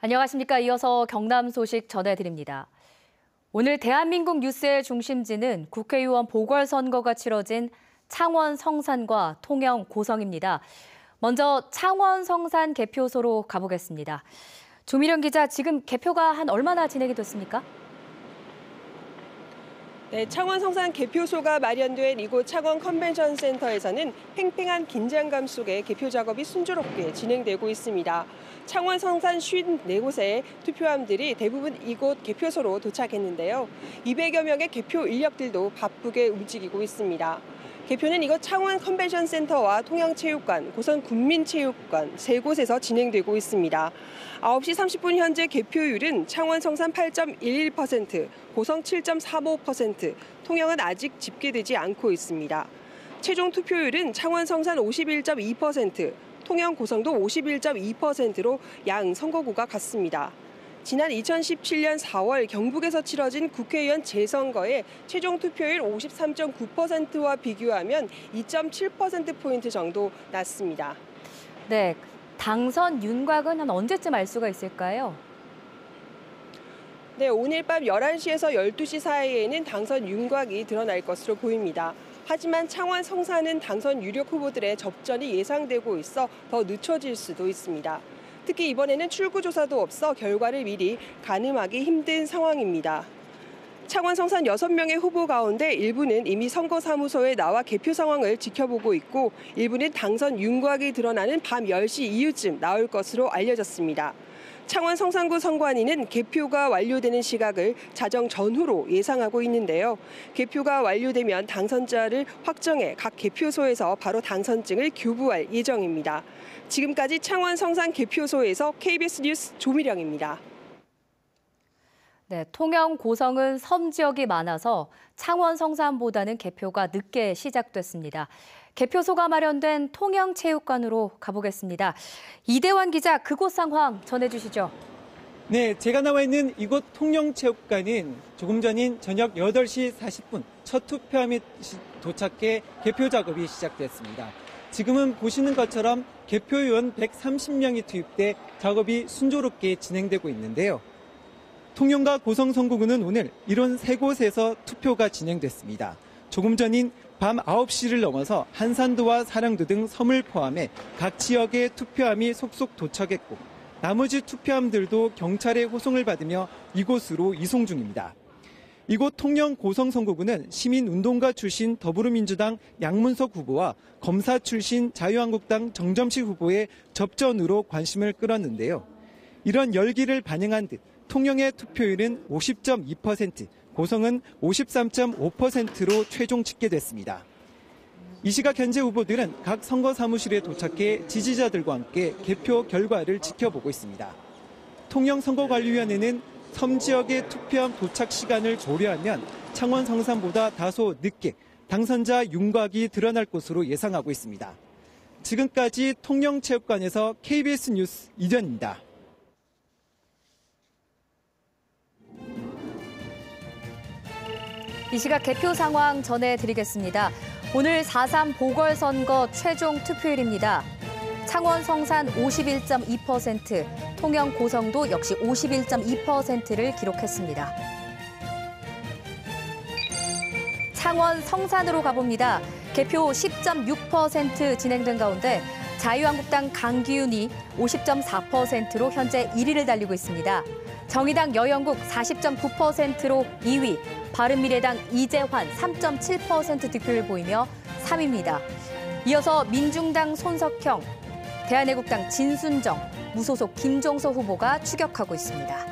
안녕하십니까. 이어서 경남 소식 전해드립니다. 오늘 대한민국 뉴스의 중심지는 국회의원 보궐선거가 치러진 창원 성산과 통영 고성입니다. 먼저 창원 성산 개표소로 가보겠습니다. 조미령 기자, 지금 개표가 한 얼마나 진행이 됐습니까? 네, 창원 성산 개표소가 마련된 이곳 창원 컨벤션 센터에서는 팽팽한 긴장감 속에 개표 작업이 순조롭게 진행되고 있습니다. 창원 성산 54곳의 투표함들이 대부분 이곳 개표소로 도착했는데요. 200여 명의 개표 인력들도 바쁘게 움직이고 있습니다. 개표는 이곳 창원 컨벤션 센터와 통영체육관, 고성 군민체육관 세 곳에서 진행되고 있습니다. 9시 30분 현재 개표율은 창원 성산 8.11%, 고성 7.35%, 통영은 아직 집계되지 않고 있습니다. 최종 투표율은 창원 성산 51.2%, 통영 고성도 51.2%로 양 선거구가 같습니다. 지난 2017년 4월 경북에서 치러진 국회의원 재선거의 최종 투표율 53.9%와 비교하면 2.7%포인트 정도 낮습니다. 네, 당선 윤곽은 한 언제쯤 알 수가 있을까요? 네, 오늘 밤 11시에서 12시 사이에는 당선 윤곽이 드러날 것으로 보입니다. 하지만 창원 성산은 당선 유력 후보들의 접전이 예상되고 있어 더 늦춰질 수도 있습니다. 특히 이번에는 출구조사도 없어 결과를 미리 가늠하기 힘든 상황입니다. 창원 성산 6명의 후보 가운데 일부는 이미 선거사무소에 나와 개표 상황을 지켜보고 있고 일부는 당선 윤곽이 드러나는 밤 10시 이후쯤 나올 것으로 알려졌습니다. 창원 성산구 선관위는 개표가 완료되는 시각을 자정 전후로 예상하고 있는데요. 개표가 완료되면 당선자를 확정해 각 개표소에서 바로 당선증을 교부할 예정입니다. 지금까지 창원 성산 개표소에서 KBS 뉴스 조미령입니다. 네, 통영 고성은 섬 지역이 많아서 창원 성산보다는 개표가 늦게 시작됐습니다. 개표소가 마련된 통영체육관으로 가보겠습니다. 이대환 기자, 그곳 상황 전해주시죠. 네, 제가 나와 있는 이곳 통영체육관은 조금 전인 저녁 8시 40분 첫 투표함이 도착해 개표 작업이 시작됐습니다. 지금은 보시는 것처럼 개표위원 130명이 투입돼 작업이 순조롭게 진행되고 있는데요. 통영과 고성 선거구는 오늘 이런 세 곳에서 투표가 진행됐습니다. 조금 전인 밤 9시를 넘어서 한산도와 사령도 등 섬을 포함해 각 지역의 투표함이 속속 도착했고 나머지 투표함들도 경찰의 호송을 받으며 이곳으로 이송 중입니다. 이곳 통영 고성 선거구는 시민운동가 출신 더불어민주당 양문석 후보와 검사 출신 자유한국당 정점식 후보의 접전으로 관심을 끌었는데요. 이런 열기를 반영한 듯 통영의 투표율은 50.2%, 고성은 53.5%로 최종 집계됐습니다. 이 시각 현재 후보들은 각 선거 사무실에 도착해 지지자들과 함께 개표 결과를 지켜보고 있습니다. 통영선거관리위원회는 섬 지역의 투표함 도착 시간을 고려하면 창원 성산보다 다소 늦게 당선자 윤곽이 드러날 것으로 예상하고 있습니다. 지금까지 통영체육관에서 KBS 뉴스 이전입니다. 이 시각 개표 상황 전해드리겠습니다. 오늘 4.3 보궐선거 최종 투표율입니다. 창원 성산 51.2%, 통영 고성도 역시 51.2%를 기록했습니다. 창원 성산으로 가봅니다. 개표 10.6% 진행된 가운데 자유한국당 강기훈이 50.4%로 현재 1위를 달리고 있습니다. 정의당 여영국 40.9%로 2위, 바른미래당 이재환 3.7% 득표를 보이며 3위입니다. 이어서 민중당 손석형, 대한애국당 진순정, 무소속 김종서 후보가 추격하고 있습니다.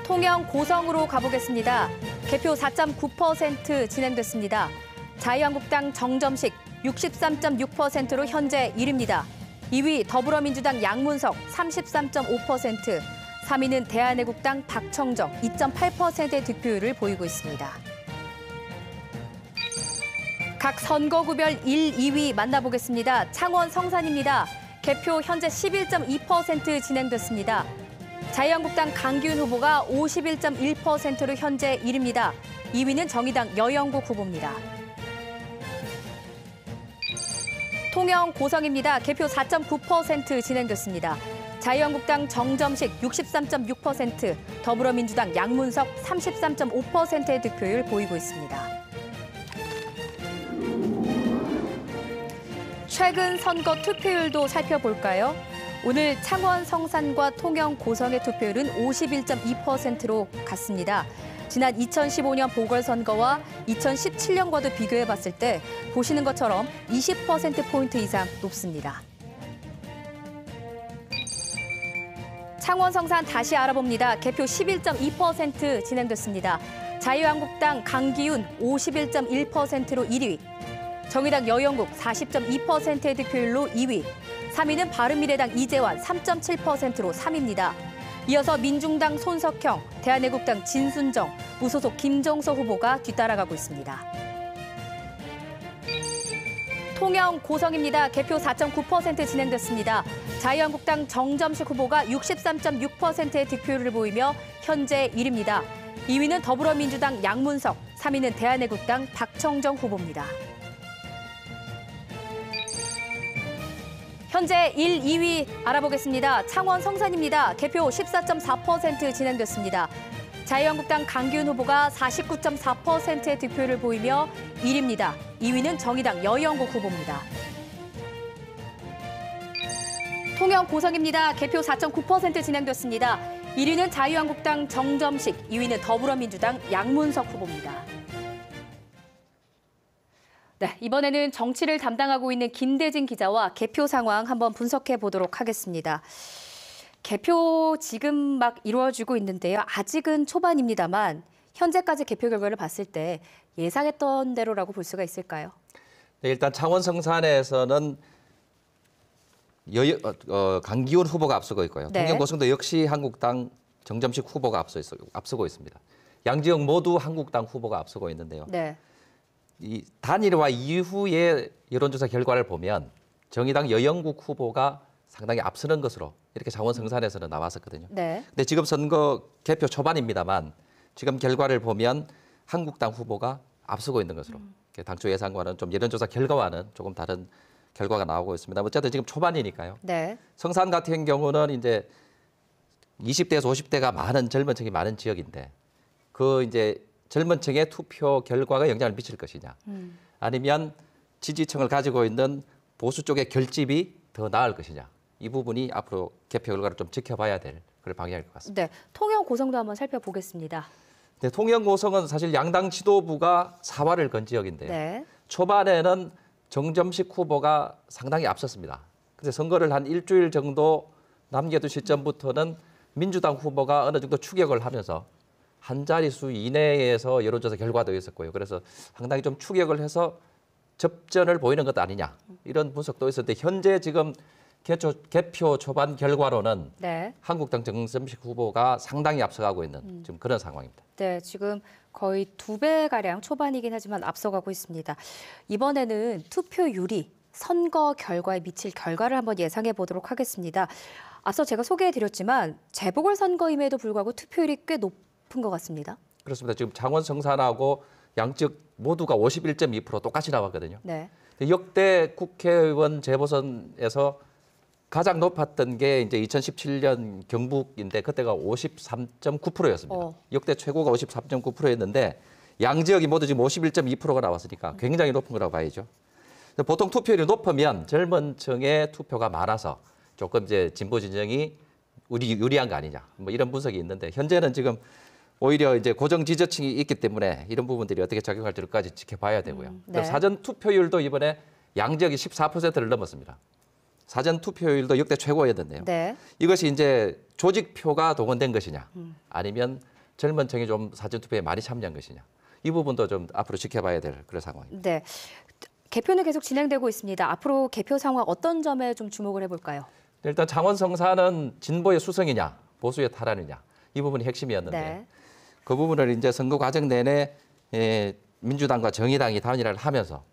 통영 고성으로 가보겠습니다. 개표 4.9% 진행됐습니다. 자유한국당 정점식 63.6%로 현재 1위입니다. 2위 더불어민주당 양문석 33.5%, 3위는 대한애국당 박청정 2.8%의 득표율을 보이고 있습니다. 각 선거구별 1, 2위 만나보겠습니다. 창원 성산입니다. 개표 현재 11.2% 진행됐습니다. 자유한국당 강기훈 후보가 51.1%로 현재 1위입니다. 2위는 정의당 여영국 후보입니다. 통영 고성입니다. 개표 4.9% 진행됐습니다. 자유한국당 정점식 63.6%, 더불어민주당 양문석 33.5%의 득표율 보이고 있습니다. 최근 선거 투표율도 살펴볼까요? 오늘 창원 성산과 통영 고성의 투표율은 51.2%로 같습니다. 지난 2015년 보궐선거와 2017년과도 비교해봤을 때 보시는 것처럼 20%포인트 이상 높습니다. 창원 성산 다시 알아봅니다. 개표 11.2% 진행됐습니다. 자유한국당 강기훈 51.1%로 1위, 정의당 여영국 40.2%의 득표율로 2위, 3위는 바른미래당 이재환 3.7%로 3위입니다. 이어서 민중당 손석형, 대한애국당 진순정, 무소속 김정서 후보가 뒤따라가고 있습니다. 통영 고성입니다. 개표 4.9% 진행됐습니다. 자유한국당 정점식 후보가 63.6%의 득표율을 보이며 현재 1위입니다. 2위는 더불어민주당 양문석, 3위는 대한애국당 박청정 후보입니다. 현재 1, 2위 알아보겠습니다. 창원 성산입니다. 개표 14.4% 진행됐습니다. 자유한국당 강기훈 후보가 49.4%의 득표율을 보이며 1위입니다. 2위는 정의당 여영국 후보입니다. 통영 고성입니다. 개표 4.9% 진행됐습니다. 1위는 자유한국당 정점식, 2위는 더불어민주당 양문석 후보입니다. 네, 이번에는 정치를 담당하고 있는 김대진 기자와 개표 상황 한번 분석해 보도록 하겠습니다. 개표 지금 막 이루어지고 있는데요. 아직은 초반입니다만 현재까지 개표 결과를 봤을 때 예상했던 대로라고 볼 수가 있을까요? 네, 일단 창원 성산에서는 강기훈 후보가 앞서고 있고요. 네. 통영 고성도 역시 한국당 정점식 후보가 앞서고 있습니다. 양 지역 모두 한국당 후보가 앞서고 있는데요. 네. 이 단일화 이후의 여론조사 결과를 보면 정의당 여영국 후보가 상당히 앞서는 것으로 이렇게 창원 성산에서는 나왔었거든요. 네. 근데 지금 선거 개표 초반입니다만 지금 결과를 보면 한국당 후보가 앞서고 있는 것으로 당초 예상과는 좀 여론조사 결과와는 조금 다른 결과가 나오고 있습니다. 어쨌든 지금 초반이니까요. 네. 성산 같은 경우는 이제 20대에서 50대가 많은 젊은 층이 많은 지역인데 그 이제 젊은 층의 투표 결과가 영향을 미칠 것이냐 아니면 지지층을 가지고 있는 보수 쪽의 결집이 더 나을 것이냐 이 부분이 앞으로 개표 결과를 좀 지켜봐야 될 그런 방향일 것 같습니다. 네. 통영 고성도 한번 살펴보겠습니다. 네, 통영 고성은 사실 양당 지도부가 사활을 건 지역인데요. 네. 초반에는 정점식 후보가 상당히 앞섰습니다. 그래서 선거를 한 일주일 정도 남겨둔 시점부터는 민주당 후보가 어느 정도 추격을 하면서 한 자릿수 이내에서 여론조사 결과도 있었고요. 그래서 상당히 좀 추격을 해서 접전을 보이는 것 아니냐 이런 분석도 있었는데 현재 지금 개표 초반 결과로는 네. 한국당 정점식 후보가 상당히 앞서가고 있는 지금 그런 상황입니다. 네, 지금 거의 2배가량 초반이긴 하지만 앞서가고 있습니다. 이번에는 투표율이 선거 결과에 미칠 결과를 한번 예상해 보도록 하겠습니다. 앞서 제가 소개해드렸지만 재보궐선거임에도 불구하고 투표율이 꽤 높은 것 같습니다. 그렇습니다. 지금 창원 성산하고 양측 모두가 51.2% 똑같이 나왔거든요. 네. 역대 국회의원 재보선에서 가장 높았던 게 이제 2017년 경북인데 그때가 53.9%였습니다. 역대 최고가 53.9%였는데 양 지역이 모두 지금 51.2%가 나왔으니까 굉장히 높은 거라고 봐야죠. 보통 투표율이 높으면 젊은 층의 투표가 많아서 조금 이제 진보 진영이 유리한 거 아니냐 뭐 이런 분석이 있는데 현재는 지금 오히려 이제 고정 지지층이 있기 때문에 이런 부분들이 어떻게 작용할지까지 지켜봐야 되고요. 네. 사전 투표율도 이번에 양 지역이 14%를 넘었습니다. 사전 투표율도 역대 최고였는데요. 네. 이것이 이제 조직표가 동원된 것이냐 아니면 젊은 층이 좀 사전 투표에 많이 참여한 것이냐 이 부분도 좀 앞으로 지켜봐야 될 그런 상황입니다. 네. 개표는 계속 진행되고 있습니다. 앞으로 개표 상황 어떤 점에 좀 주목을 해볼까요? 일단 창원 성산은 진보의 수성이냐 보수의 탈환이냐 이 부분이 핵심이었는데 네. 그 부분을 이제 선거 과정 내내 민주당과 정의당이 단일화를 하면서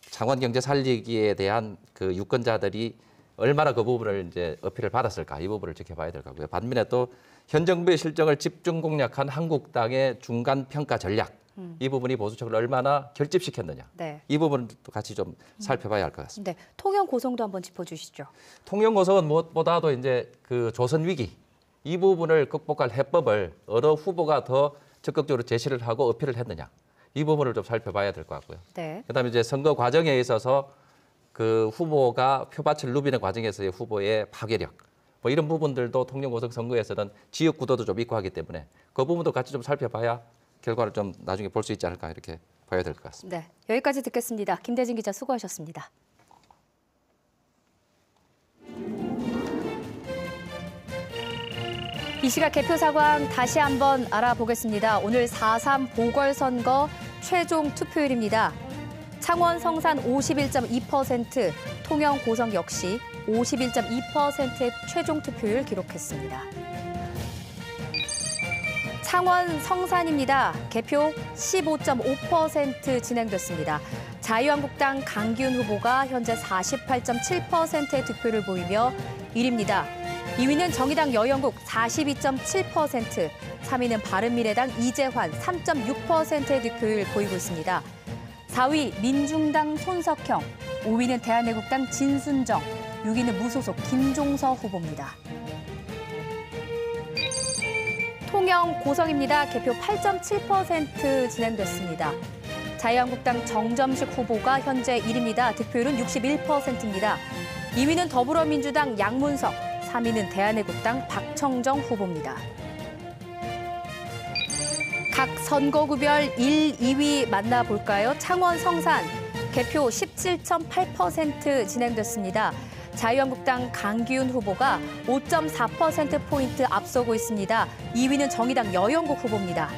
창원 경제 살리기에 대한 그 유권자들이 얼마나 그 부분을 이제 어필을 받았을까 이 부분을 지켜봐야 될 거고요. 반면에 또 현 정부의 실정을 집중 공략한 한국당의 중간 평가 전략 이 부분이 보수 측을 얼마나 결집시켰느냐. 네. 이 부분도 같이 좀 살펴봐야 할 것 같습니다. 네. 통영 고성도 한번 짚어주시죠. 통영 고성은 무엇보다도 이제 그 조선 위기 이 부분을 극복할 해법을 어느 후보가 더 적극적으로 제시를 하고 어필을 했느냐. 이 부분을 좀 살펴봐야 될 것 같고요. 네. 그다음에 이제 선거 과정에 있어서 그 후보가 표밭을 누비는 과정에서의 후보의 파괴력 뭐 이런 부분들도 통영 고성 선거에서는 지역 구도도 좀 있고 하기 때문에 그 부분도 같이 좀 살펴봐야 결과를 좀 나중에 볼 수 있지 않을까 이렇게 봐야 될 것 같습니다. 네. 여기까지 듣겠습니다. 김대진 기자 수고하셨습니다. 이 시각 개표 상황 다시 한번 알아보겠습니다. 오늘 4.3 보궐선거 최종 투표율입니다. 창원 성산 51.2%, 통영 고성 역시 51.2%의 최종 투표율 기록했습니다. 창원 성산입니다. 개표 15.5% 진행됐습니다. 자유한국당 강기훈 후보가 현재 48.7%의 득표를 보이며 1위입니다. 2위는 정의당 여영국 42.7%, 3위는 바른미래당 이재환 3.6%의 득표율 보이고 있습니다. 4위 민중당 손석형, 5위는 대한애국당 진순정, 6위는 무소속 김종서 후보입니다. 통영 고성입니다. 개표 8.7% 진행됐습니다. 자유한국당 정점식 후보가 현재 1위입니다. 득표율은 61%입니다. 2위는 더불어민주당 양문석, 3위는 대한애국당 박청정 후보입니다. 각 선거구별 1, 2위 만나볼까요? 창원 성산 개표 17.8% 진행됐습니다. 자유한국당 강기훈 후보가 5.4%포인트 앞서고 있습니다. 2위는 정의당 여영국 후보입니다.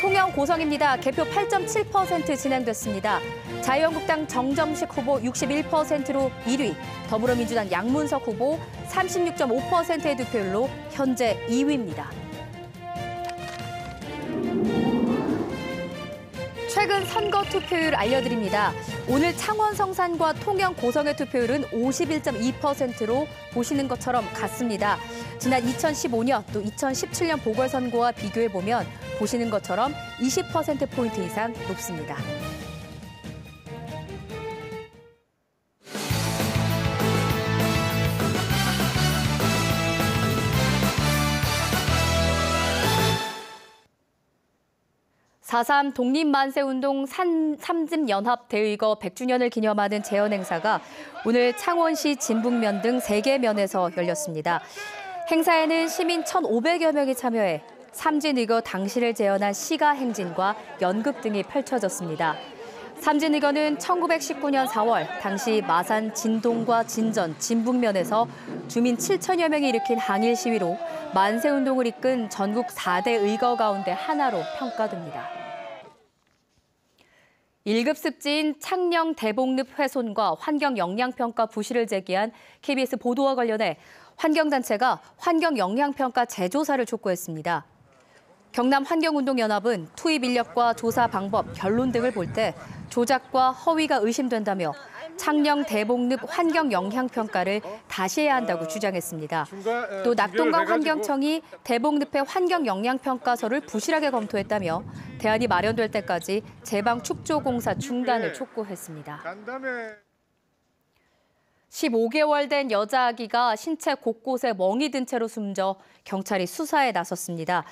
통영 고성입니다. 개표 8.7% 진행됐습니다. 자유한국당 정점식 후보 61%로 1위, 더불어민주당 양문석 후보 36.5%의 득표율로 현재 2위입니다. 최근 선거 투표율 알려드립니다. 오늘 창원 성산과 통영 고성의 투표율은 51.2%로 보시는 것처럼 같습니다. 지난 2015년 또 2017년 보궐선거와 비교해보면 보시는 것처럼 20%포인트 이상 높습니다. (4.3) 독립만세운동 삼집연합 대의거 100주년을 기념하는 재현 행사가 오늘 창원시 진북면 등 3개 면에서 열렸습니다. 행사에는 시민 1,500여 명이 참여해 삼진의거 당시를 재현한 시가 행진과 연극 등이 펼쳐졌습니다. 삼진의거는 1919년 4월 당시 마산 진동과 진전, 진북면에서 주민 7천여 명이 일으킨 항일 시위로 만세운동을 이끈 전국 4대 의거 가운데 하나로 평가됩니다. 1급 습지인 창녕 대복늪 훼손과 환경영향평가 부실을 제기한 KBS 보도와 관련해 환경단체가 환경영향평가 재조사를 촉구했습니다. 경남환경운동연합은 투입 인력과 조사 방법, 결론 등을 볼 때 조작과 허위가 의심된다며 창녕 대복늪 환경영향평가를 다시 해야 한다고 주장했습니다. 또 낙동강 환경청이 대복늪의 환경영향평가서를 부실하게 검토했다며 대안이 마련될 때까지 제방 축조 공사 중단을 촉구했습니다. 15개월 된 여자 아기가 신체 곳곳에 멍이 든 채로 숨져 경찰이 수사에 나섰습니다.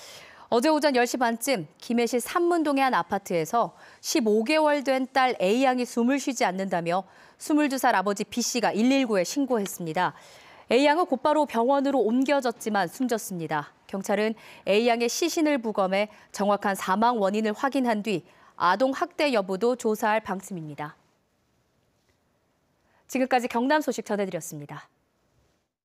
어제 오전 10시 반쯤 김해시 삼문동의 한 아파트에서 15개월 된 딸 A양이 숨을 쉬지 않는다며 22살 아버지 B씨가 119에 신고했습니다. A양은 곧바로 병원으로 옮겨졌지만 숨졌습니다. 경찰은 A양의 시신을 부검해 정확한 사망 원인을 확인한 뒤 아동 학대 여부도 조사할 방침입니다. 지금까지 경남 소식 전해드렸습니다.